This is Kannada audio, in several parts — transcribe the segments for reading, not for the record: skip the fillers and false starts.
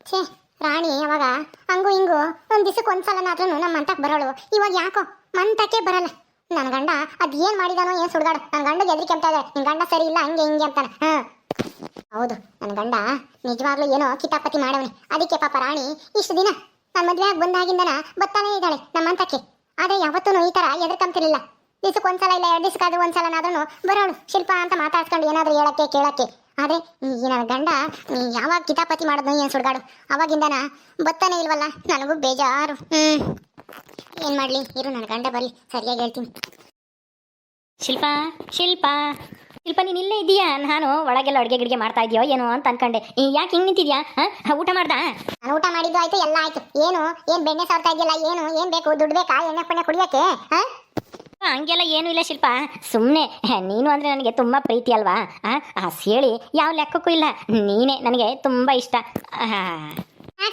ಛೇ, ರಾಣಿ ಅವಾಗ ಹಂಗು ಹಿಂಗು ದಿವಸಕ್ಕೆ ಒಂದ್ಸಲನಾದ್ರೂ ನಮ್ಮ ಮಂತಕ್ಕೆ ಬರೋಳು. ಇವಾಗ ಯಾಕೋ ಮಂತಕ್ಕೆ ಬರಲ್ಲ. ನನ್ನ ಗಂಡ ಅದೇನ್ ಮಾಡಿದಾನೋ ಏನ್ ಸುಡ್ಗಾಡು. ನನ್ನ ಗಂಡ ಎದ್ರಿಕೆ ಅಂತ ಇದ್ದಾರೆ, ನಿನ್ ಗಂಡ ಸರಿ ಇಲ್ಲ ಹಂಗೆ ಹಿಂಗೆ ಅಂತಾನೆ. ಹೌದು, ನನ್ನ ಗಂಡ ನಿಜವಾಗ್ಲೂ ಏನೋ ಕಿತಾಪತಿ ಮಾಡವನೆ. ಅದಕ್ಕೆ ಪಾಪ ರಾಣಿ ಇಷ್ಟು ದಿನ ನನ್ನ ಮದ್ವೆ ಆಗಿ ಬಂದಾಗಿಂದನ ಬತ್ತಾನೇ ಇದ್ದಾಳೆ ನಮ್ಮಂತಕ್ಕೆ. ಆದ್ರೆ ಯಾವತ್ತೂ ಈ ತರ ಎದ್ರಕಂತಿರ್ಲಿಲ್ಲ. ದಿವಸಕ್ಕೆ ಒಂದ್ಸಲ ಇಲ್ಲ 2 ದಿವಸಕ್ಕಾದ್ರೂ ಒಂದ್ಸಲನಾದ್ರೂ ಬರೋಳು ಶಿಲ್ಪ ಅಂತ ಮಾತಾಡ್ಸ್ಕೊಂಡು ಏನಾದ್ರೂ ಹೇಳಕ್ಕೆ ಕೇಳಕ್ಕೆ. ಆದ್ರೆ ಈ ನನ್ನ ಗಂಡ ಯಾವಾಗ ಕಿತಾಪತಿ ಮಾಡೋದು ಏನ್ ಸುಡ್ಗಾಡು ಅವಾಗಿಂದನ ಬತ್ತಾನೆ ಇಲ್ವಲ್ಲ, ನನಗೂ ಬೇಜಾರು. ಏನ್ ಮಾಡ್ಲಿ ಇರು, ನನ್ನ ಗಂಡ ಬರ್ಲಿ ಸರಿಯಾಗಿ ಹೇಳ್ತೀನಿ. ಶಿಲ್ಪ ಶಿಲ್ಪ ಶಿಲ್ಪ ನೀನು ಇಲ್ಲೇ ಇದೀಯಾ? ನಾನು ಒಳಗೆಲ್ಲ ಅಡುಗೆ ಗಿಡಿಗೆ ಮಾಡ್ತಾ ಇದೆಯೋ ಏನೋ ಅಂತ ಅನ್ಕೊಂಡೆ. ಯಾಕೆ ಹಿಂಗೆ ನಿಂತಿದ್ಯಾ? ಊಟ ಮಾಡ್ದಾ? ನಾನು ಊಟ ಮಾಡಿದ್ದು ಆಯ್ತು, ಎಲ್ಲ ಆಯ್ತು. ಏನ್ ಬೆಣ್ಣೆ ಸಾರ್ತಾ ಇದೆಯಲ್ಲ, ಏನ್ ಬೇಕು? ದುಡ್ಡು ಬೇಕಾ ಎಣ್ಣೆ ಪಣ್ಣೆ ಕುಡಿಯಕ್ಕೆ? ಹಂಗೆಲ್ಲ ಏನೂ ಇಲ್ಲ ಶಿಲ್ಪ, ಸುಮ್ಮನೆ ನೀನು ಅಂದರೆ ನನಗೆ ತುಂಬ ಪ್ರೀತಿ ಅಲ್ವಾ? ಆ ಸೇಳಿ ಯಾವ ಲೆಕ್ಕಕ್ಕೂ ಇಲ್ಲ, ನೀನೇ ನನಗೆ ತುಂಬ ಇಷ್ಟ.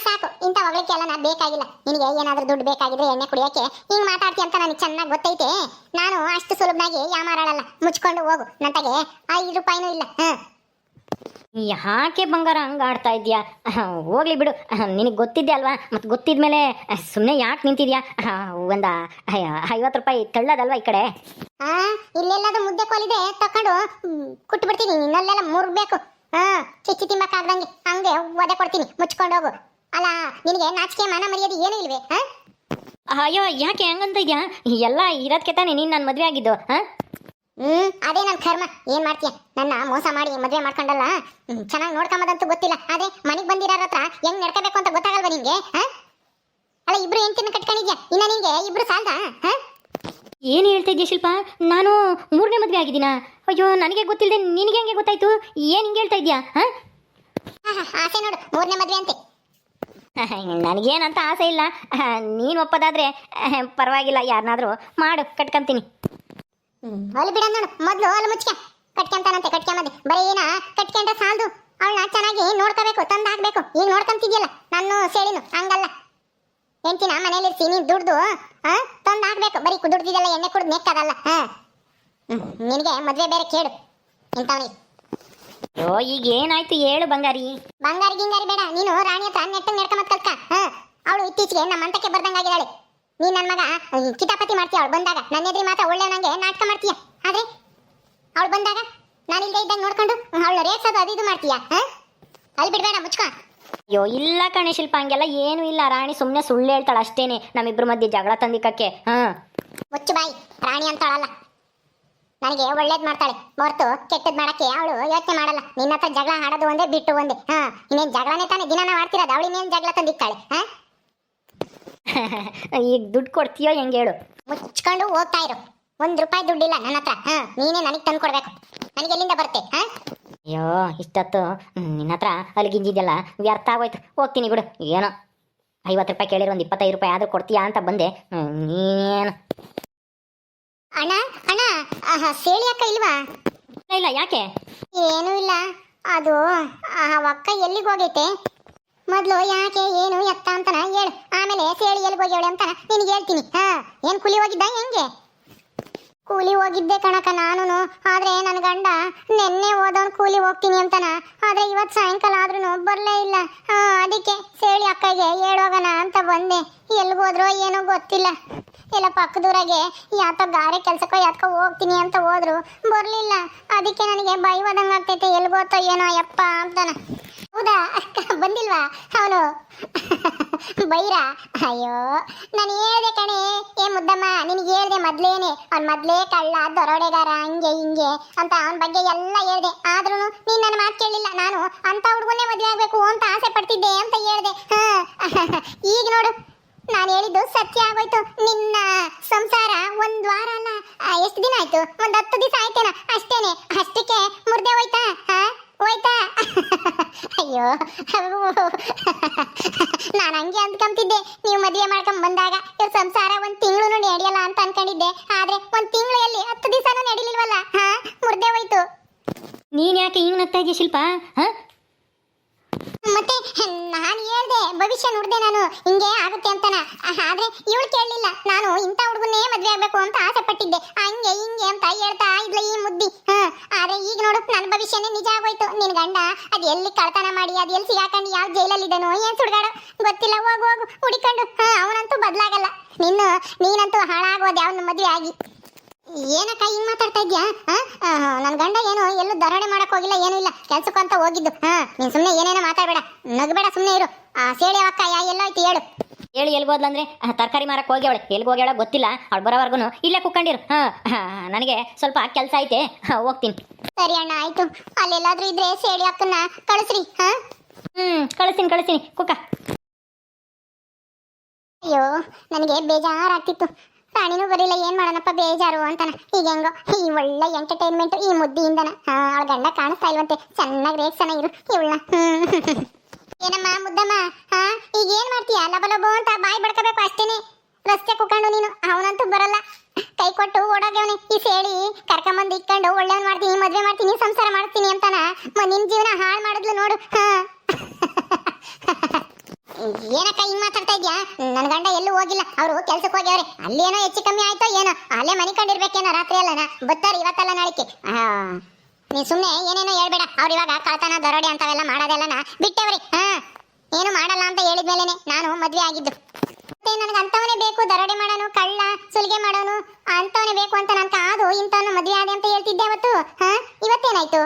ಸಾಕು, ಇಂಥ ಹೊಗಳಿಕೆ ಎಲ್ಲ ನಾನು ಬೇಕಾಗಿಲ್ಲ. ನಿನಗೆ ಏನಾದ್ರೂ ದುಡ್ಡು ಬೇಕಾಗಿದ್ರೆ ಎಣ್ಣೆ ಕುಡಿಯಕ್ಕೆ ಹಿಂಗ್ ಮಾತಾಡ್ತಿ ಅಂತ ನನಗೆ ಚೆನ್ನಾಗಿ ಗೊತ್ತೈತೆ. ನಾನು ಅಷ್ಟು ಸುಲಭನಾಗಿ ಯಾಮಾರಾಡಲ್ಲ. ಮುಚ್ಕೊಂಡು ಹೋಗು, ನಂತಗೆ 5 ರೂಪಾಯಿನೂ ಇಲ್ಲ. ಯಾಕೆ ಬಂಗಾರ ಹಂಗೆ ಆಡ್ತಾ ಇದೆಯಾ? ಹೋಗ್ಲಿ ಬಿಡು, ನಿನಗೆ ಗೊತ್ತಿದ್ದೆ ಅಲ್ವಾ? ಮತ್ತು ಗೊತ್ತಿದ್ಮೇಲೆ ಸುಮ್ಮನೆ ಯಾಕೆ ನಿಂತಿದ್ಯಾ? ಒಂದು 50 ರೂಪಾಯಿ ತಳ್ಳದಲ್ವಾ ಈ ಕಡೆ? ಇಲ್ಲೆಲ್ಲದ ಮುದ್ದೆ ಕೋಲಿದೆ, ತಕೊಂಡು ಕುಟ್ಟು ಬಿಡ್ತೀನಿ. ನಿನ್ನಲ್ಲೆಲ್ಲ ಮುರ್ಬೇಕು. ಚಿಚ್ಚಿ ತಿಂಬಕ್ಕಾಗ್ದಂಗೆ ಹಂಗೆ ಒದೆ ಕೊಡ್ತೀನಿ. ಮುಚ್ಕೊಂಡು ಹೋಗು. ಅಲ್ಲ, ನಿನಗೆ ನಾಚಿಕೆ ಮಾನ ಮರ್ಯಾದೆ ಏನೂ ಇಲ್ವೇ? ಅಯ್ಯೋ ಯಾಕೆ ಹಂಗಂತ ಇದೆಯಾ? ಎಲ್ಲ ಇರೋದಕ್ಕೆ ತಾನೇ ನೀನು ನನ್ನ ಮದುವೆ ಆಗಿದ್ದು. ಅದೇ ನನ್ನ ಕರ್ಮ. ಏನ್ ಮಾಡ್ತೀಯ? ನನ್ನ ಮೋಸ ಮಾಡಿ ಮದುವೆ ಮಾಡ್ಕೊಂಡಲ್ಲ. ಚೆನ್ನಾಗಿ ನೋಡ್ಕೊಂಬದಂತೂ ಗೊತ್ತಿಲ್ಲ. ಅದೇ ಮನೆಗೆ ಬಂದಿರೋ ಹತ್ರ ಹೆಂಗ್ ನಡ್ಕೋಬೇಕು ಅಂತ ಗೊತ್ತಾಗಲ್ವಾ ನಿಂಗೆ? ಅಲ್ಲ, ಇಬ್ರು ಹೆಂಡ್ತಿನ ಕಟ್ಕೊಂಡಿದ್ಯಾ, ಇನ್ನ ನಿಂಗೆ ಇಬ್ರು ಸಾಲ್ದ? ಏನು ಹೇಳ್ತಾ ಇದೆಯಾ ಶಿಲ್ಪ? ನಾನು 3ನೇ ಮದುವೆ ಆಗಿದ್ದೀನಾ? ಅಯ್ಯೋ, ನನಗೆ ಗೊತ್ತಿಲ್ಲದೆ ನಿನಗೆ ಹೆಂಗೆ ಗೊತ್ತಾಯ್ತು? ಏನು ಹಿಂಗೆ ಹೇಳ್ತಾ ಇದೆಯಾ? ಆಸೆ ನೋಡು, 3ನೇ ಮದುವೆ ಅಂತೆ. ನನಗೇನಂತ ಆಸೆ ಇಲ್ಲ. ನೀನು ಒಪ್ಪದಾದ್ರೆ ಪರವಾಗಿಲ್ಲ, ಯಾರನ್ನಾದ್ರೂ ಮಾಡು, ಕಟ್ಕೊಂತೀನಿ. ಅಲ್ಲಿ ಬಿಡ ನೋಡು, ಮೊದ್ಲು ಅಲ್ಲಿ ಮುಚ್ಕ. ಕಟ್ಕೊಂತಾನಂತೆ, ಕಟ್ಕೊಂಬದೆ. ಬರೀ ಏನ ಕಟ್ಕೊಂಡ್ರೆ ಸಾಲದು, ಅವಳನ್ನ ಚೆನ್ನಾಗಿ ನೋಡ್ಕೋಬೇಕು, ತಂದು ಹಾಕ್ಬೇಕು. ಈಗ ನೋಡ್ಕೊಂತಿದ್ಯಲ್ಲ ನಾನು ಸೇಳಿನು, ಹಂಗಲ್ಲ. ಹೆಂಡ್ತಿನ ಮನೇಲಿರ್ಸಿ ನೀನು ದುಡ್ದು ತಂದು ಹಾಕ್ಬೇಕು. ಬರೀ ದುಡ್ದಿದ್ದೆಲ್ಲ ಎಣ್ಣೆ ಕುಡ್ದು ನೆಕ್ಕದಲ್ಲ. ನಿನಗೆ ಮದುವೆ ಬೇರೆ ಕೇಳು ಇಂಥವನಿಗೆ. ಅಯ್ಯೋ, ಈಗ ಏನಾಯ್ತು ಹೇಳು ಬಂಗಾರಿ? ಬಂಗಾರಿ ಗಿಂಗಾರಿ ಬೇಡ, ನೀನು ರಾಣಿ ಹತ್ರ ನೆಟ್ಟಂಗೆ ನಡ್ಕೊಂಬತ್ ಕಲ್ಕ. ಅವಳು ಇತ್ತೀಚೆಗೆ ನಮ್ಮ ಮಂಟಕ್ಕೆ ಬರ್ದಂಗಾಗಿದ್ದಾಳೆ. ನೀನ್ ನನ್ನ ಮಗ ಕಿತಾಪತಿ ಮಾಡ್ತೀಯ. ಅವಳು ಬಂದಾಗ ನನ್ನ ಎದುರು ಮಾತ್ರ ಒಳ್ಳೆ ನಂಗೆ ನಾಟಕ ಮಾಡ್ತೀಯ. ಆದ್ರೆ ಅವಳು ಬಂದಾಗ ನಾನು ಇಲ್ಲದೆ ಇದ್ದಂಗೆ ನೋಡ್ಕೊಂಡು ಅವಳು ರೇಗ್ಸೋದು ಅದು ಇದು ಮಾಡ್ತೀಯ. ಅಲ್ಲಿ ಬಿಡ್ಬೇಡ, ಮುಚ್ಕೊ. ಅಯ್ಯೋ ಇಲ್ಲ ಕಣೆ ಶಿಲ್ಪ, ಹಂಗೆಲ್ಲ ಏನೂ ಇಲ್ಲ. ರಾಣಿ ಸುಮ್ಮನೆ ಸುಳ್ಳು ಹೇಳ್ತಾಳೆ ಅಷ್ಟೇನೆ, ನಮ್ಮಿಬ್ರು ಮಧ್ಯೆ ಜಗಳ ತಂದಿಕ್ಕಕ್ಕೆ. ಮುಚ್ಚು ಬಾಯಿ. ರಾಣಿ ಅಂತಾಳಲ್ಲ, ನನಗೆ ಒಳ್ಳೇದ್ ಮಾಡ್ತಾಳೆ ಹೊರ್ತು ಕೆಟ್ಟದ್ ಮಾಡಕ್ಕೆ ಅವಳು ಯೋಚನೆ ಮಾಡಲ್ಲ. ನಿನ್ನ ಹತ್ರ ಜಗಳ ಆಡೋದು ಒಂದೇ, ಬಿಟ್ಟು ಒಂದೇ. ಇನ್ನೇನ್ ಜಗಳನೇ ತಾನೇ ದಿನ ನಾವು ಆಡ್ತಿರೋದು. ಅವಳು ಇನ್ನೇನು ಜಗಳ ತಂದಿಕ್ತಾಳೆ? ಈಗ ದುಡ್ಡು ಕೊಡ್ತೀಯೋ ಹೆಂಗೆ ಹೇಳು? ಮುಚ್ಕೊಂಡು ಹೋಗ್ತಾ ಇರು. 1 ರೂಪಾಯಿ ದುಡ್ಡಿಲ್ಲ ನನ್ನ ಹತ್ರ. ನೀನೇ ನನಗೆ ತಂದು ಕೊಡ್ಬೇಕು. ನನಗೆ ಎಲ್ಲಿಂದ ಬರುತ್ತೆ? ಅಯ್ಯೋ, ಇಷ್ಟೊತ್ತು ನಿನ್ನ ಹತ್ರ ಅಲ್ಲಿಗಿಂಜಿದೆಲ್ಲ ವ್ಯರ್ಥ ಆಗೋಯ್ತು. ಹೋಗ್ತೀನಿ ಬಿಡು. ಏನೋ 50 ರೂಪಾಯಿ ಕೇಳಿರೋ ಒಂದು 25 ರೂಪಾಯಿ ಆದರೂ ಕೊಡ್ತೀಯಾ ಅಂತ ಬಂದೆ. ನೀನೇನು ಅಣ್ಣ ಅಣ್ಣ, ಸೇಳಿ ಅಕ್ಕ ಇಲ್ವಾ? ಇಲ್ಲ, ಯಾಕೆ? ಏನೂ ಇಲ್ಲ. ಅದು ಅಕ್ಕ ಎಲ್ಲಿಗೆ ಹೋಗೈತೆ? ಮೊದ್ಲು ಯಾಕೆ ಏನು ಎತ್ತ ಅಂತಾನ ಹೇಳು, ಆಮೇಲೆ ಸೇಳಿ ಎಲ್ಲಿಗೆ ಹೋಗ್ಯವಳೆ ಅಂತ ನಿನಗೆ ಹೇಳ್ತೀನಿ. ಏನ್ ಕೂಲಿ ಹೋಗಿದ್ದ ಹೆಂಗೆ? ಕೂಲಿ ಹೋಗಿದ್ದೆ ಕಣಕ ನಾನು. ಆದ್ರೆ ನನ್ನ ಗಂಡ ನೆನ್ನೆ ಹೋದವನು ಕೂಲಿ ಹೋಗ್ತೀನಿ ಅಂತಾನ. ಆದ್ರೆ ಇವತ್ತು ಸಾಯಂಕಾಲ ಆದ್ರೂ ಬರ್ಲೇ ಇಲ್ಲ. ಅದಕ್ಕೆ ಸೇಳಿ ಅಕ್ಕಗೆ ಹೇಳೋಗಣ ಅಂತ ಬಂದೆ. ಎಲ್ಗೋದ್ರೋ ಏನೋ ಗೊತ್ತಿಲ್ಲ. ಎಲ್ಲ ಪಕ್ಕದೂರಾಗೆ ಯಾತೋ ಗಾರೆ ಕೆಲ್ಸಕ್ಕೋ ಯಾತಕೋ ಹೋಗ್ತೀನಿ ಅಂತ ಹೋದ್ರು, ಬರ್ಲಿಲ್ಲ. ಅದಕ್ಕೆ ನನಗೆ ಭಯವಾದಂಗೆ ಆಗ್ತೈತೆ. ಎಲ್ಗೋತೋ ಏನೋ ಯಪ್ಪ ಅಂತಾನ. ಹೌದಾ, ಬಂದಿಲ್ವಾ ಅವನು? ಬೈರ? ಅಯ್ಯೋ, ನಾನು ಹೇಳ್ದೆ ಕಣೆ. ಮುದ್ದಮ್ಮ, ನಿನಗೆ ಹೇಳ್ದೆ ಮೊದ್ಲೇನೆ. ಅವ್ನು ಮೊದ್ಲೇ ಕಳ್ಳ, ದೊರೋಡೆಗಾರ, ಹಂಗೆ ಹಿಂಗೆ ಅಂತ ಅವನ ಬಗ್ಗೆ ಎಲ್ಲ ಹೇಳ್ದೆ. ಆದ್ರೂ ನೀನ್ ನನ್ನ ಮಾತು ಕೇಳಲಿಲ್ಲ. ನಾನು ಅಂತ ಹುಡುಗನ್ನೇ ಮದುವೆ ಆಗ್ಬೇಕು ಅಂತ ಆಸೆ ಪಡ್ತಿದ್ದೆ ಅಂತ ಹೇಳ್ದೆ. ಈಗ ನೋಡು, ನಾನು ಹೇಳಿದ್ದು ಸತ್ಯ ಆಗೋಯ್ತು. ನಿನ್ನ ಸಂಸಾರ 1 ವಾರ ಅಲ್ಲ, ಎಷ್ಟು ದಿನ ಆಯ್ತು? 10 ದಿವಸ ಆಯ್ತೇನ ಅಷ್ಟೇನೆ. ಅಷ್ಟಕ್ಕೆ ಮುರ್ದೆ ಹೋಯ್ತಾ? ಹೋಯ್ತಾ? ಅಯ್ಯೋ, ನಾನು ಹಂಗೆ ಅಂದ್ಕೊಂತಿದ್ದೆ. ನೀವು ಮದುವೆ ಮಾಡ್ಕೊಂಡ್ ಬಂದಾಗ ಇವ್ರ ಸಂಸಾರ 1 ತಿಂಗಳು ನಡೆಯಲ್ಲ ಅಂತ ಅನ್ಕೊಂಡಿದ್ದೆ. ಆದ್ರೆ 1 ತಿಂಗಳಲ್ಲಿ 10 ದಿವಸನೂ ನಡೀಲಿಲ್ವಲ್ಲ. ಮುರ್ದೆ ಹೋಯ್ತು. ನೀನ್ ಯಾಕೆ ಹಿಂಗ್ ನಗ್ತಾ ಇದೀಯ ಶಿಲ್ಪ? ಮತ್ತೆ ನಾನು ಹೇಳ್ದೆ ಭವಿಷ್ಯ ನೋಡ್ದೆ ನಾನು ಹಿಂಗೆ ಆಗುತ್ತೆ ಅಂತಾನ. ಆದ್ರೆ ಇವಳು ಕೇಳಲಿಲ್ಲ. ನಾನು ಇಂಥ ಹುಡುಗನ್ನೇ ಮದ್ವೆ ಆಗ್ಬೇಕು ಅಂತ ಆಸೆ ಪಟ್ಟಿದ್ದೆ. ಹಂಗೆ ಹಿಂಗೆ ಅಂತ ಹೇಳ್ತಾ ಇದ್ಲ ಈ ಮುದ್ದಿ. ಆದ್ರೆ ಈಗ ನೋಡು ನನ್ನ ಭವಿಷ್ಯನೇ ನಿಜ ಆಗೋಯ್ತು. ನಿನ್ ಗಂಡ ಅದ್ ಎಲ್ಲಿ ಕಳ್ತನ ಮಾಡಿ ಅದ್ ಎಲ್ಲಿ ಸಿಗಾಕೊಂಡು ಯಾವ ಜೈಲಲ್ಲಿ ಇದ್ದಾನೋ ಏನ್ ಸುಡ್ಗಾಡೋ ಗೊತ್ತಿಲ್ಲ. ಹೋಗು ಹೋಗು ಹುಡಿಕೊಂಡು. ಅವನಂತೂ ಬದ್ಲಾಗಲ್ಲ. ನೀನಂತೂ ಹಾಳಾಗೋದು ಯಾವನ್ನ ಮದ್ವೆ ಆಗಿ. ಏನಕ್ಕ ಹಿಂಗ್ ಮಾತಾಡ್ತಾ ಇದ್ಯಾ? ನನ್ ಗಂಡ ಏನು ಎಲ್ಲೂ ದರೋಡೆ ಮಾಡಕ್ ಹೋಗಿಲ್ಲ, ಏನೂ ಇಲ್ಲ, ಕೆಲ್ಸಕ್ಕಂತ ಹೋಗಿದ್ದು. ನೀನ್ ಸುಮ್ನೆ ಏನೇನೋ ಮಾತಾಡ್ಬೇಡ, ನಗಬೇಡ, ಸುಮ್ನೆ ಇರು. ಸೇಳಿ ಅಕ್ಕ ಎಲ್ಲೋಯ್ತು ಹೇಳು. ಹೇಳಿ ಎಲ್ಗೋದ್ಲಂದ್ರೆ ತರಕಾರಿ ಮಾರಕ್ಕೆ ಹೋಗ್ಯವಳೆ. ಎಲ್ಗೆ ಹೋಗ್ಯಾಳ ಗೊತ್ತಿಲ್ಲ. ಅವಳು ಬರೋವರೆಗೂ ಇಲ್ಲೇ ಕುಕ್ಕಂಡಿರು. ನನಗೆ ಸ್ವಲ್ಪ ಕೆಲಸ ಐತೆ, ಹೋಗ್ತೀನಿ. ಸರಿ ಅಣ್ಣ, ಆಯ್ತು. ಅಲ್ಲೆಲ್ಲಾದ್ರೂ ಇದ್ರೆ ಸೇಳಿ ಅಕ್ಕನ್ನ ಕಳಿಸ್ರಿ. ಕಳಿಸ್ತೀನಿ ಕುಕ್ಕ. ಅಯ್ಯೋ, ನನಗೆ ಬೇಜಾರಾಗ್ತಿತ್ತು. ಪ್ರಾಣಿನೂ ಬರಲಿಲ್ಲ, ಏನ್ ಮಾಡೋಣಪ್ಪ ಬೇಜಾರು ಅಂತಾನ. ಈಗ ಹೆಂಗೋ ಈ ಒಳ್ಳೆ ಎಂಟರ್ಟೈನ್ಮೆಂಟ್ ಈ ಮುದ್ದಿಯಿಂದನ. ಅವಳ ಗಂಡ ಕಾಣಿಸ್ತಾ ಇಲ್ವಂತೆ. ಚೆನ್ನಾಗಿ ರೇಕ್ಸನ ಇರು ಇವಳನ್ನ. ಏನಮ್ಮ ಮುದ್ದಮ್ಮ, ಈಗ ಏನ್ ಮಾಡ್ತೀಯ? ಲಬಲಬೋ ಅಂತ ಬಾಯಿ ಬಡ್ಕೋಬೇಕು ಅಷ್ಟೇನೆ. ರಸ್ತೆ ಕುಕ್ಕೊಂಡು ನೀನು. ಅವನಂತೂ ಬರಲ್ಲ, ಕೈ ಕೊಟ್ಟು ಓಡೋಗ್ಯವನೆ. ಈ ಸೇಳಿ ಕರ್ಕೊಂಬಂದು ಇಕ್ಕೊಂಡು ಒಳ್ಳೆಯವನ್ ಮಾಡ್ತೀನಿ, ಮದ್ವೆ ಮಾಡ್ತೀನಿ, ಸಂಸಾರ ಮಾಡ್ತೀನಿ ಅಂತಾನ. ನಿನ್ ಜೀವನ ಹಾಳು ಮಾಡಿದ್ಲು ನೋಡು. ಏನಕ್ಕ ಹಿಂಗ್ ಮಾತಾಡ್ತಾ ಇದ್ಯಾ? ನನ್ ಗಂಡ ಎಲ್ಲೂ ಹೋಗಿಲ್ಲ, ಅವರು ಕೆಲ್ಸಕ್ಕೆ ಹೋಗ್ಯವ್ರೆ. ಅಲ್ಲೇನೋ ಹೆಚ್ಚು ಕಮ್ಮಿ ಆಯ್ತೋ ಏನೋ, ಅಲ್ಲೇ ಮನೆ ಕಂಡಿರ್ಬೇಕೇನೋ. ರಾತ್ರಿ ಅಲ್ಲನ ಬರ್ತಾರೆ, ಇವತ್ತಲ್ಲ ನಾಳಿಕೆ. ನೀ ಸುಮ್ನೆ ಏನೇನೋ ಹೇಳ್ಬೇಡ. ಅವ್ರು ಇವಾಗ ಕಳ್ತನ ದರೋಡೆ ಅಂತವೆಲ್ಲ ಮಾಡೋದೆಲ್ಲನ ಬಿಟ್ಟವ್ರಿ. ಏನು ಮಾಡಲ್ಲ ಅಂತ ಹೇಳಿದ್ಮೇಲೆನೆ ನಾನು ಮದ್ವೆ ಆಗಿದ್ದು. ಮತ್ತೆ ನನಗೆ ಅಂತವನೇ ಬೇಕು, ದರೋಡೆ ಮಾಡೋನು, ಕಳ್ಳ ಸುಲಿಗೆ ಮಾಡೋನು ಅಂತವನೇ ಬೇಕು ಅಂತ ನನ್ ಕಾದು ಇಂಥವನ್ನ ಮದ್ವೆ ಆದೆ ಅಂತ ಹೇಳ್ತಿದ್ದೆ ಅವತ್ತು. ಇವತ್ತೇನಾಯ್ತು?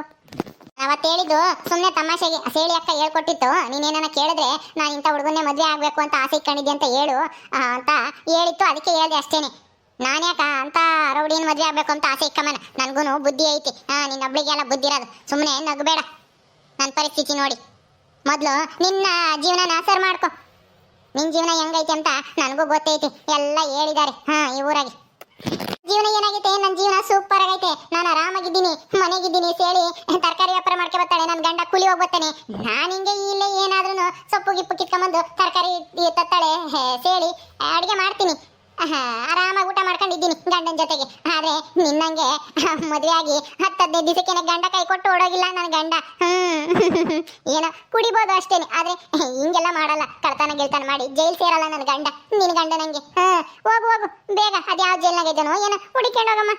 ಅವತ್ತು ಹೇಳಿದ್ದು ಸುಮ್ಮನೆ ತಮಾಷೆಗೆ. ಸೇಳಿ ಅಕ್ಕ ಹೇಳ್ಕೊಟ್ಟಿತ್ತು. ನೀನೇನ ಕೇಳಿದ್ರೆ ನಾನು ಇಂಥ ಹುಡುಗನ್ನೇ ಮದುವೆ ಆಗಬೇಕು ಅಂತ ಆಸೆ ಇಟ್ಕೊಂಡಿದ್ದೆ ಅಂತ ಹೇಳು ಅಂತ ಹೇಳಿತ್ತು. ಅದಕ್ಕೆ ಹೇಳಿದೆ ಅಷ್ಟೇನೆ. ನಾನ್ಯಾಕ ಅಂತ ರೌಡಿನ ಮದುವೆ ಆಗಬೇಕು ಅಂತ ಆಸೆ ಇಕ್ಕಮ್ಮನ. ನನಗೂ ಬುದ್ಧಿ ಐತಿ. ನಿನ್ನೊಬ್ಳಿಗೆಲ್ಲ ಬುದ್ಧಿ ಇರೋದು. ಸುಮ್ಮನೆ ನಗಬೇಡ. ನನ್ನ ಪರಿಸ್ಥಿತಿ ನೋಡಿ. ಮೊದಲು ನಿನ್ನ ಜೀವನ ಸರ್ ಮಾಡ್ಕೊ. ನಿನ್ನ ಜೀವನ ಹೆಂಗೈತಿ ಅಂತ ನನಗೂ ಗೊತ್ತೈತಿ. ಎಲ್ಲ ಹೇಳಿದ್ದಾರೆ ಈ ಊರಾಗೆ. ಜೀವನ ಏನಾಗೈತೆ? ನನ್ನ ಜೀವನ ಸೂಪರ್ ಆಗೈತೆ. ನಾನು ಆರಾಮಾಗಿದ್ದೀನಿ, ಮನೆಗಿದ್ದೀನಿ. ಸೇಳಿ ತರಕಾರಿ ವ್ಯಾಪಾರ ಮಾಡ್ಕೊ ಬರ್ತಾಳೆ, ನನ್ನ ಗಂಡ ಕೂಲಿ ಹೋಗಿ ಬರ್ತಾನೆ. ನಾನು ಹಿಂಗೆ ಇಲ್ಲೇ ಏನಾದ್ರೂ ಸೊಪ್ಪು ಗಿಪ್ಪು ಕಿತ್ಕೊಂಬಂದು ತರಕಾರಿ ತತ್ತಾಳೆ. ಸೇಳಿ ಅಡುಗೆ ಮಾಡ್ತೀನಿ, ಆರಾಮಾಗಿ ಊಟ ಮಾಡ್ಕೊಂಡಿದ್ದೀನಿ ಗಂಡನ ಜೊತೆಗೆ. ಆದ್ರೆ ನಿನ್ನಂಗೆ ಮದುವೆ ಆಗಿ 10-15 ದಿವಸಕ್ಕೆ ಗಂಡ ಕೈ ಕೊಟ್ಟು ಓಡೋಗಿಲ್ಲ ನನ್ನ ಗಂಡ. ಏನೋ ಕುಡಿಬೋದು ಅಷ್ಟೇನೆ, ಆದ್ರೆ ಹಿಂಗೆಲ್ಲ ಮಾಡಲ್ಲ. ಕಳ್ತನ ಗಿಳ್ತನ ಮಾಡಿ ಜೈಲ್ ಸೇರಲ್ಲ ನನ್ನ ಗಂಡ. ನಿನ್ನ ಗಂಡ ನಂಗೆ ಹೋಗು ಬೇಗ. ಅದ್ಯಾವ ಜೈಲ್ನಾಗ ಇದ್ದಾನೋ ಏನೋ ಹುಡಿಕೊಂಡು ಹೋಗಮ್ಮ.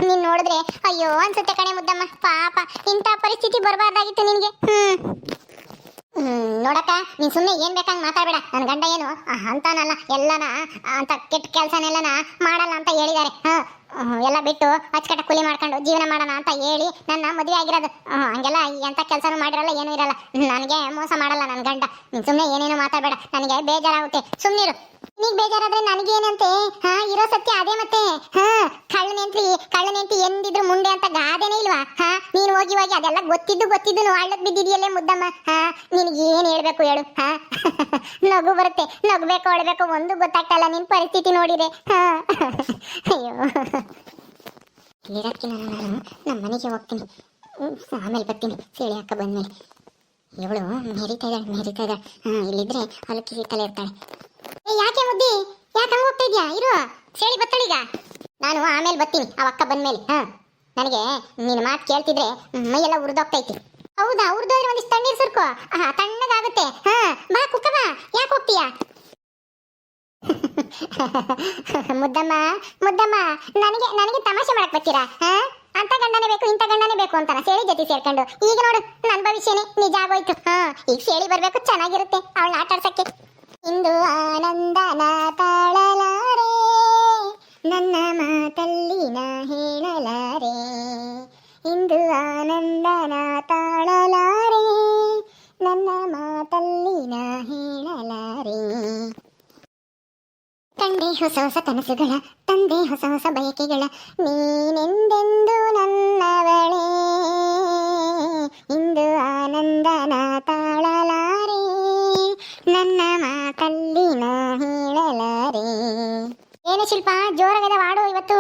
ನೀನ್ ನೋಡಿದ್ರೆ ಅಯ್ಯೋ ಅನ್ಸುತ್ತೆ ಕಣೆ ಮುದ್ದಮ್ಮ. ಪಾಪ, ಇಂಥ ಪರಿಸ್ಥಿತಿ ಬರಬಾರ್ದಾಗಿತ್ತು ನಿನ್ಗೆ. ನೋಡಕ್ಕ, ನೀನ್ ಸುಮ್ಮನೆ ಏನ್ ಬೇಕಂಗ್ ಮಾತಾಡ್ಬೇಡ. ನನ್ನ ಗಂಡ ಏನು ಅಂತಾನಲ್ಲ, ಎಲ್ಲನ ಅಂತ ಕೆಟ್ಟ ಕೆಲಸನೆಲ್ಲನ ಮಾಡಲ್ಲ ಅಂತ ಹೇಳಿದ್ದಾರೆ. ಎಲ್ಲ ಬಿಟ್ಟು ಅಚ್ಚಕಟ್ಟ ಕೂಲಿ ಮಾಡ್ಕೊಂಡು ಜೀವನ ಮಾಡೋಣ ಅಂತ ಹೇಳಿ ನನ್ನ ಮದುವೆ ಆಗಿರೋದು. ಹಂಗೆಲ್ಲ ಎಂತ ಕೆಲಸನೂ ಮಾಡಿರಲ್ಲ, ಏನೂ ಇರಲ್ಲ. ನನಗೆ ಮೋಸ ಮಾಡಲ್ಲ ನನ್ನ ಗಂಡ. ನೀನ್ ಸುಮ್ಮನೆ ಏನೇನು ಮಾತಾಡ್ಬೇಡ, ನನಗೆ ಬೇಜಾರಾಗುತ್ತೆ. ಸುಮ್ಮನಿರು. ನೀಗ್ ಬೇಜಾರಾದ್ರೆ ನನಗೇನಂತೆ? ಇರೋ ಸತ್ಯ ಅದೇ ಮತ್ತೆ. ಕಳ್ಳನೆಂತಿ ಎಂದಿದ್ರು ಮುಂದೆ ಅಂತ ಗಾದೆನೇ ಇಲ್ವಾ? ನೀನು ಹೋಗಿ ಅದೆಲ್ಲ ಗೊತ್ತಿದ್ದು ಹಳ್ಳಕ್ ಬಿದ್ದಿದೆಯಲ್ಲೇ ಮುದ್ದಮ್ಮ. ನಿನಗೆ ಏನ್ ಹೇಳ್ಬೇಕು ಹೇಳು? ನಗು ಬರುತ್ತೆ, ನಗಬೇಕು ಅಳ್ಬೇಕು ಒಂದು ಗೊತ್ತಾಗ್ತಲ್ಲ. ನಿನ್ ಪರಿಸ್ಥಿತಿ ನೋಡಿದೆ. ಅಯ್ಯೋ, ಇರಕ್ಕೆ ನಾನು ನಮ್ಮ ಮನೆಗೆ ಹೋಗ್ತೀನಿ, ಆಮೇಲೆ ಬರ್ತೀನಿ. ಸೇಳಿ ಅಕ್ಕ ಬಂದ್ಮೇಲೆ. ಇವಳು ಮೆರಿತಾ ಇದ್ದಾಳೆ. ಇಲ್ಲಿದ್ರೆ ಹೊಲಕ್ಕೆ ಸಿಗ್ತಲೇ ಇರ್ತಾಳೆ. ಯಾಕೆ ಮುದ್ದಿ, ಯಾಕೆ ಹಂಗ ಹೋಗ್ತಾ ಇದ್ಯಾ? ಇರು, ಸೇಳಿ ಬತ್ತಳೀಗ. ನಾನು ಆಮೇಲೆ ಬರ್ತೀನಿ, ಆ ಅಕ್ಕ ಬಂದ್ಮೇಲೆ. ನನಗೆ ನಿನ್ನ ಮಾತು ಕೇಳ್ತಿದ್ರೆ ಮೈಯೆಲ್ಲ ಉರಿದೋಗ್ತೈತಿ. ಹೌದಾ? ಉರಿದೋದ್ರೆ ಒಂದಿಷ್ಟು ತಣ್ಣೀರು ಸುರ್ಕೋ, ತಣ್ಣಗಾಗುತ್ತೆ. ಬಾ ಕುಕ್ಕ ಬಾ. ಯಾಕೆ ಹೋಗ್ತೀಯಾ? ಮುದ್ದಮ್ಮ ನನಗೆ ತಮಾಷೆ ಮಾಡಕ್ ಬರ್ತೀರಾ? ಅಂತ ಗಂಡನೇ ಬೇಕು, ಇಂಥ ಗಂಡನೇ ಬೇಕು ಅಂತಾನ ಸೇಳಿ ಜೊತೆ ಸೇರ್ಕೊಂಡು. ಈಗ ನೋಡು, ನನ್ನ ಭವಿಷ್ಯನೇ ನಿಜ ಆಗೋಯ್ತು. ಈಗ ಸೇಳಿ ಬರ್ಬೇಕು, ಚೆನ್ನಾಗಿರುತ್ತೆ ಅವಳ ಆಟ ಆಡ್ಸಕ್ಕೆ. ಇಂದು ಆನಂದನ ತಾಳಲಾರೆ, ನನ್ನ ಮಾತಲ್ಲಿ ನಾ ಹೇಳಲಾರೆ. ಇಂದು ಆನಂದನ ತಾಳಲಾರೆ, ನನ್ನ ಮಾತಲ್ಲಿ ನಾ ಹೇಳಲಾರೆ. ಕಂಡೆ ಹೊಸ ಹೊಸ ಕನಸುಗಳ, ತಂದೆ ಹೊಸ ಹೊಸ ಬಯಕೆಗಳ, ನೀನೆಂದೆಂದು ನನ್ನವಳೇ. ಇಂದು ಆನಂದನ ತಾಳಲಾರೆ, ನನ್ನ ಮಾತಲ್ಲಿ ನಾ ಹೇಳಲಾರೆ. ಏನು ಶಿಲ್ಪ, ಜೋರಾಗದ ವಾಡು ಇವತ್ತು.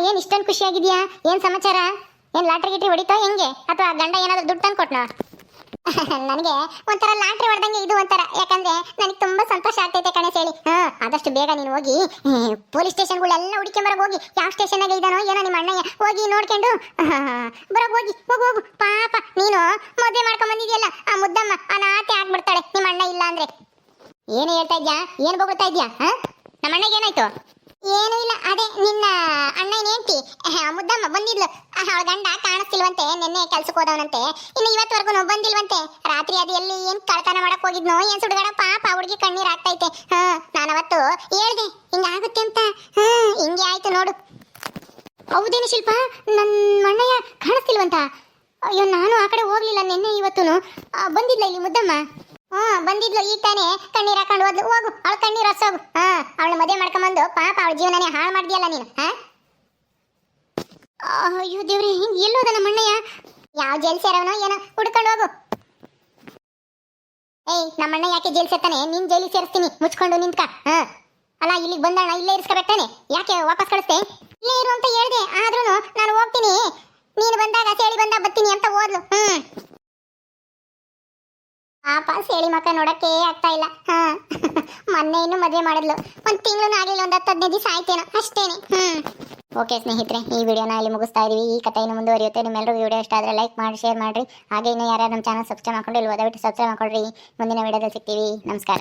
ಏನ್ ಇಷ್ಟೊಂದು ಖುಷಿಯಾಗಿದ್ಯಾ? ಏನ್ ಸಮಾಚಾರ? ಏನ್ ಲಾಟ್ರಿ ಗಿಟ್ರಿ ಹೊಡಿತಾ ಹೆಂಗೆ? ಅಥವಾ ಗಂಡ ಏನಾದ್ರು ದುಡ್ಡು ತಂದು ಕೊಟ್ನಾ? ನನಗೆ ಒಂಥರ ಲಾಟ್ರಿ ಹೊಡೆದಂಗೆ ಇದು ಒಂಥರ. ಯಾಕಂದ್ರೆ ನನಗೆ ತುಂಬಾ ಸಂತೋಷ ಆಗ್ತೈತೆ ಕಣೆ ಸೇಳಿ. ಆದಷ್ಟು ಬೇಗ ನೀನು ಹೋಗಿ ಪೊಲೀಸ್ ಸ್ಟೇಷನ್ಗಳೆಲ್ಲ ಹುಡುಕೊಂಬರಗೆ ಹೋಗಿ. ಯಾವ ಸ್ಟೇಷನ್ನಾಗ ಇದ್ದಾನೋ ಏನೋ ನಿಮ್ಮ ಅಣ್ಣಯ್ಯ, ಹೋಗಿ ನೋಡ್ಕೊಂಡು ಬರೋಗ್ ಹೋಗಿ. ಹೋಗು. ಪಾಪ ನೀನು ಮದುವೆ ಮಾಡ್ಕೊಂಡ್ ಬಂದಿದ್ಯಲ್ಲ, ಆ ಮುದ್ದಮ್ಮ ಅನಾಥೆ ಆಗ್ಬಿಡ್ತಾಳೆ ನಿಮ್ಮ ಅಣ್ಣ ಇಲ್ಲ ಅಂದ್ರೆ. ಏನು ಹೇಳ್ತಾ ಇದ್ಯಾ? ಏನು ಬೊಗಳ್ತಾ ಇದ್ಯಾ? ನಮ್ಮ ಅಣ್ಣಗೆ ಏನಾಯ್ತು? ಏನೂ ಇಲ್ಲ, ಅದೇ ನಿನ್ನ ಅಣ್ಣನ ಹೆಂಡತಿ ಮುದ್ದಮ್ಮ ಬಂದಿದ್ಲು. ಅವಳ ಗಂಡ ಕಾಣಿಸ್ತಿಲ್ವಂತೆ, ನಿನ್ನೆ ಕೆಲ್ಸಕ್ಕೆ ಹೋದವನಂತೆ, ಇನ್ನು ಇವತ್ತವರೆಗೂ ಬಂದಿಲ್ವಂತೆ. ರಾತ್ರಿ ಅದು ಎಲ್ಲಿ ಏನ್ ಕಳ್ತನ ಮಾಡಕ್ ಹೋಗಿದ್ನೋ ಏನ್ ಸುಡುಗಾಡ, ಪಾಪ ಹುಡುಗಿ ಕಣ್ಣೀರ್ ಆಗ್ತೈತೆ. ನಾನು ಅವತ್ತು ಹೇಳ್ದೆ ಹಿಂಗಾಗುತ್ತೆ ಅಂತ. ಹಿಂಗೆ ಆಯ್ತು ನೋಡು. ಹೌದೇನು ಶಿಲ್ಪ, ನನ್ನ ಅಣ್ಣಯ್ಯ ಕಾಣಿಸ್ತಿಲ್ವಂತ? ಅಯ್ಯೋ, ನಾನು ಆ ಕಡೆ ಹೋಗ್ಲಿಲ್ಲ ನಿನ್ನೆ ಇವತ್ತು. ಬಂದಿದ್ಲ ಇಲ್ಲಿ ಮುದ್ದಮ್ಮ? ಬಂದಿದ್ಲು, ಈಗ ತಾನೇ ಕಣ್ಣೀರ್ ಹಾಕೊಂಡು ಹೋದ್ಲು. ಹೋಗು, ಅವಳು ಕಣ್ಣೀರ್ ಹಸೋಗು. ಅವಳ ಮದುವೆ ಮಾಡ್ಕೊಂಬಂದು ಪಾಪ ಅವಳ ಜೀವನನೇ ಹಾಳು ಮಾಡ್ದಿಯಲ್ಲ ನೀನು. ಅಯ್ಯೋ ದೇವ್ರೆ, ಹಿಂಗ್ ಎಲ್ಲೋದ ನಮ್ಮ ಅಣ್ಣಯ್ಯ? ಯಾವ ಜೈಲ್ ಸೇರವನೋ ಏನೋ, ಹುಡ್ಕೊಂಡು ಹೋಗು. ಏಯ್, ನಮ್ಮ ಅಣ್ಣ ಯಾಕೆ ಜೈಲ್ ಸೇರ್ತಾನೆ? ನಿನ್ ಜೈಲಿಗೆ ಸೇರಿಸ್ತೀನಿ, ಮುಚ್ಕೊಂಡು ನಿಂತ್ಕ. ಅಲ್ಲ, ಇಲ್ಲಿಗೆ ಬಂದಣ್ಣ ಇಲ್ಲೇ ಇರಿಸ್ಕೋಬೇಕಾನೆ, ಯಾಕೆ ವಾಪಸ್ ಕಳಿಸ್ತೆ? ಇಲ್ಲೇ ಇರು ಅಂತ ಹೇಳ್ದೆ, ಆದ್ರೂ ನಾನು ಹೋಗ್ತೀನಿ, ನೀನು ಬಂದಾಗ ಸೇಳಿ ಬಂದಾಗ ಬರ್ತೀನಿ ಅಂತ ಹೋದ್ಲು. ಪಾಪ ಸೇಳಿ ಮಕ್ಕ ನೋಡಕ್ಕೆ ಆಗ್ತಾ ಇಲ್ಲ. ಮೊನ್ನೆ ಇನ್ನು ಮದುವೆ ಮಾಡಿದ್ಲು, ಒಂದು ತಿಂಗಳು ಆಗಲಿಲ್ಲ, ಒಂದು 10-15 ದಿವಸ ಆಯ್ತೇನೋ ಅಷ್ಟೇನೆ. ಓಕೆ ಸ್ನೇಹಿತರೆ, ಈ ವಿಡಿಯೋನ ಇಲ್ಲಿ ಮುಗಿಸ್ತಾ ಇದೀವಿ. ಈ ಕಥೆ ಇನ್ನು ಮುಂದುವರಿಯುತ್ತೆ. ನಿಮ್ಮೆಲ್ಲರಿಗೂ ವಿಡಿಯೋ ಇಷ್ಟ ಆದರೆ ಲೈಕ್ ಮಾಡಿ, ಶೇರ್ ಮಾಡಿರಿ. ಹಾಗೆ ಇನ್ನೂ ಯಾರ್ಯಾರು ನಮ್ಮ ಚಾನಲ್ ಸಬ್ಸ್ಕ್ರೈಬ್ ಮಾಡ್ಕೊಂಡು ಇಲ್ವೋ ದಯವಿಟ್ಟು ಸಬ್ಸ್ಕ್ರೈಬ್ ಮಾಡ್ಕೊಳ್ರಿ. ಮುಂದಿನ ವಿಡಿಯೋದಲ್ಲಿ ಸಿಗ್ತೀವಿ. ನಮಸ್ಕಾರ.